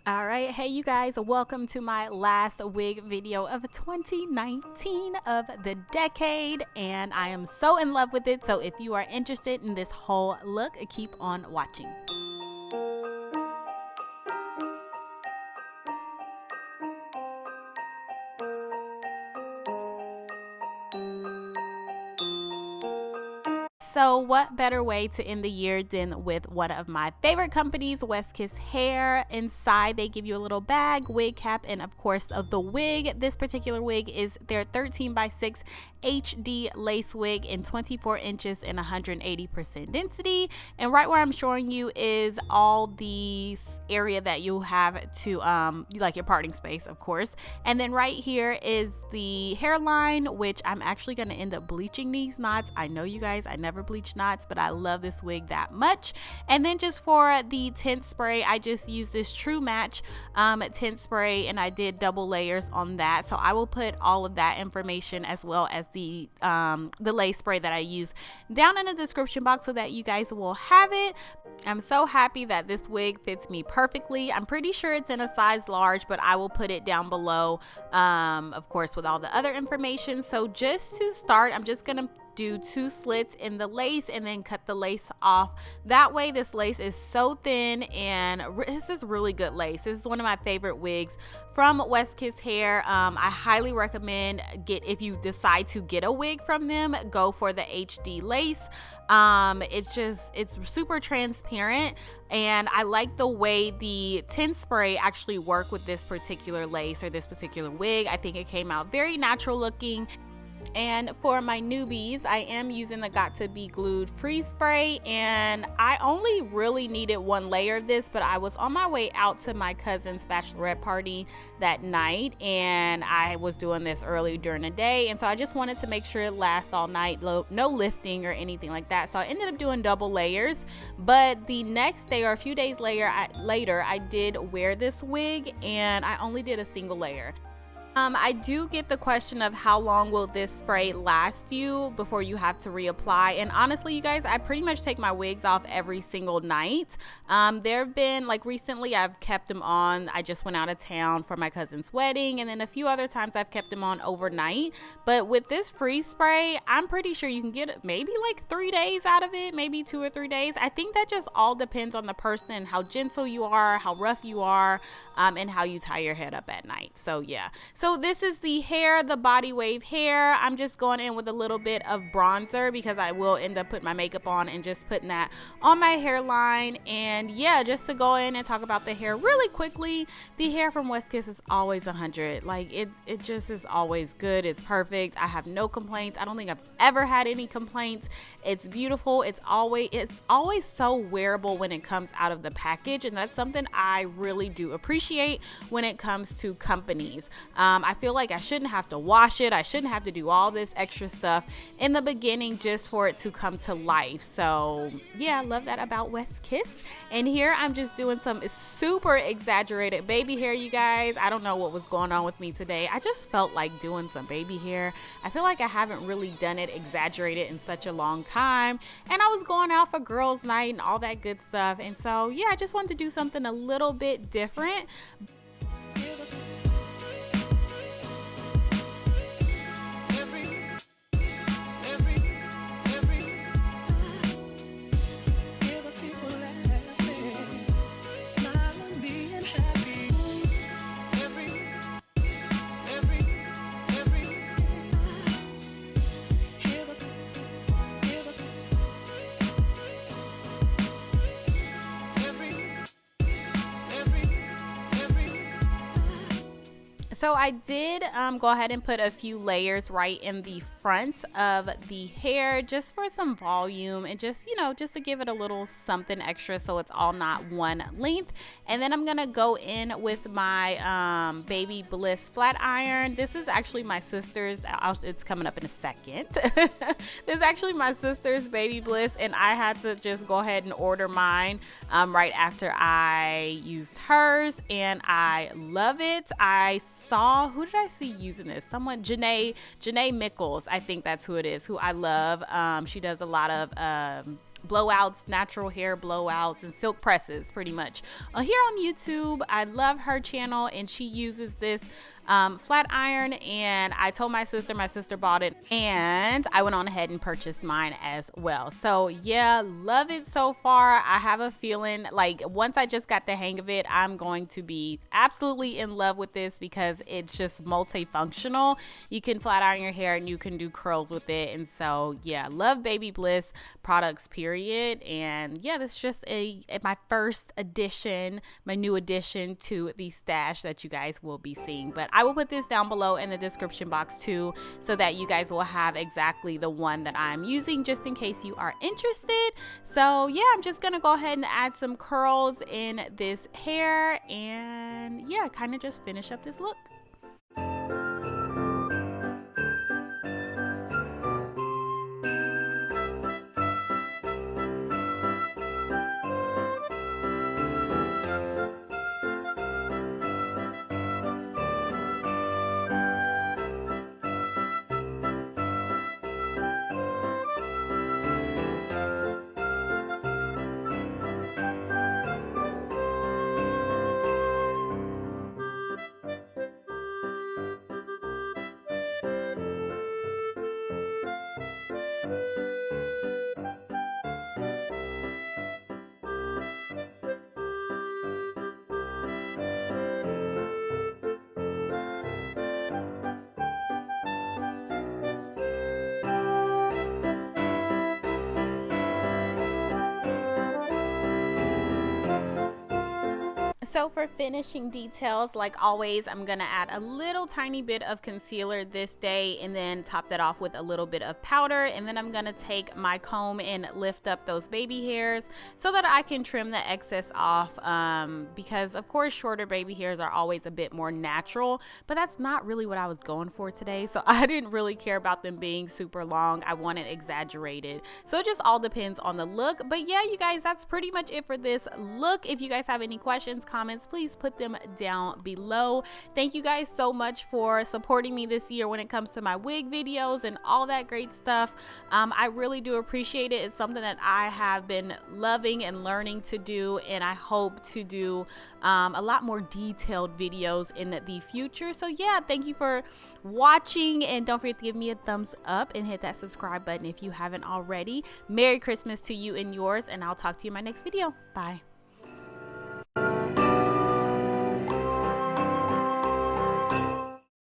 All right, hey you guys, welcome to my last wig video of 2019 of the decade, and I am so in love with it. So if you are interested in this whole look, keep on watching. So what better way to end the year than with one of my favorite companies, West Kiss Hair. Inside they give you a little bag, wig cap, and of course the wig. This particular wig is their 13x6 HD lace wig in 24 inches and 180% density. And right where I'm showing you is all the area that you have to like your parting space, of course. And then right here is the hairline, which I'm actually going to end up bleaching these knots. I know you guys, I never bleach knots, but I love this wig that much. And then just for the tint spray, I just used this True Match tint spray, and I did double layers on that. So I will put all of that information as well as the lace spray that I use down in the description box so that you guys will have it. I'm so happy that this wig fits me perfectly. I'm pretty sure it's in a size large, but I will put it down below, of course, with all the other information. So just to start, I'm just gonna do 2 slits in the lace and then cut the lace off. That way this lace is so thin, and this is really good lace. This is one of my favorite wigs from West Kiss Hair. I highly recommend if you decide to get a wig from them, go for the HD lace. It's super transparent, and I like the way the tint spray actually work with this particular lace or this particular wig. I think it came out very natural looking. And for my newbies, I am using the Got to Be Glued freeze spray, and I only really needed 1 layer of this, but I was on my way out to my cousin's bachelorette party that night, and I was doing this early during the day, and so I just wanted to make sure it lasts all night, no lifting or anything like that. So I ended up doing double layers, but the next day or a few days later, I did wear this wig, and I only did a single layer. I do get the question of how long will this spray last you before you have to reapply, and honestly you guys, I pretty much take my wigs off every single night. There have been, like recently I've kept them on. I just went out of town for my cousin's wedding, and then a few other times I've kept them on overnight. But with this freeze spray, I'm pretty sure you can get maybe like 3 days out of it, maybe 2 or 3 days. I think that just all depends on the person, how gentle you are, how rough you are, and how you tie your head up at night. So yeah, so this is the hair, the body wave hair. I'm just going in with a little bit of bronzer because I will end up putting my makeup on and just putting that on my hairline. And yeah, just to go in and talk about the hair really quickly, the hair from West Kiss is always 100. Like it just is always good. It's perfect. I have no complaints. I don't think I've ever had any complaints. It's beautiful. It's always so wearable when it comes out of the package, and that's something I really do appreciate when it comes to companies. I feel like I shouldn't have to wash it. I shouldn't have to do all this extra stuff in the beginning just for it to come to life. So yeah, I love that about West Kiss. And here I'm just doing some super exaggerated baby hair, you guys. I don't know what was going on with me today. I just felt like doing some baby hair. I feel like I haven't really done it exaggerated in such a long time, and I was going out for girls' night and all that good stuff. And so yeah, I just wanted to do something a little bit different. So I did go ahead and put a few layers right in the front of the hair just for some volume and just, you know, just to give it a little something extra so it's all not one length. And then I'm gonna go in with my baby Bliss flat iron. This is actually my sister's. It's coming up in a second. This is actually my sister's baby Bliss, and I had to just go ahead and order mine right after I used hers, and I love it. Who did I see using this? Someone, Janae Mickles, I think that's who it is, who I love. She does a lot of blowouts, natural hair blowouts, and silk presses pretty much. Here on YouTube, I love her channel, and she uses this Flatiron, and I told my sister bought it, and I went on ahead and purchased mine as well. So yeah, love it so far. I have a feeling like once I just got the hang of it, I'm going to be absolutely in love with this because it's just multifunctional. You can flat iron your hair and you can do curls with it. And so yeah, love Baby Bliss products, period. And yeah, this is just my first addition, my new addition to the stash that you guys will be seeing. But I will put this down below in the description box too, so that you guys will have exactly the one that I'm using, just in case you are interested. So yeah, I'm just gonna go ahead and add some curls in this hair, and yeah, kind of just finish up this look. So for finishing details, like always, I'm gonna add a little tiny bit of concealer this day, and then top that off with a little bit of powder. And then I'm gonna take my comb and lift up those baby hairs so that I can trim the excess off, because of course shorter baby hairs are always a bit more natural, but that's not really what I was going for today. So I didn't really care about them being super long. I wanted exaggerated. So it just all depends on the look. But yeah, you guys, that's pretty much it for this look. If you guys have any questions, comments, please put them down below. Thank you guys so much for supporting me this year when it comes to my wig videos and all that great stuff. I really do appreciate it. It's something that I have been loving and learning to do, and I hope to do a lot more detailed videos in the future. So yeah, thank you for watching, and don't forget to give me a thumbs up and hit that subscribe button if you haven't already. Merry Christmas to you and yours, and I'll talk to you in my next video. Bye.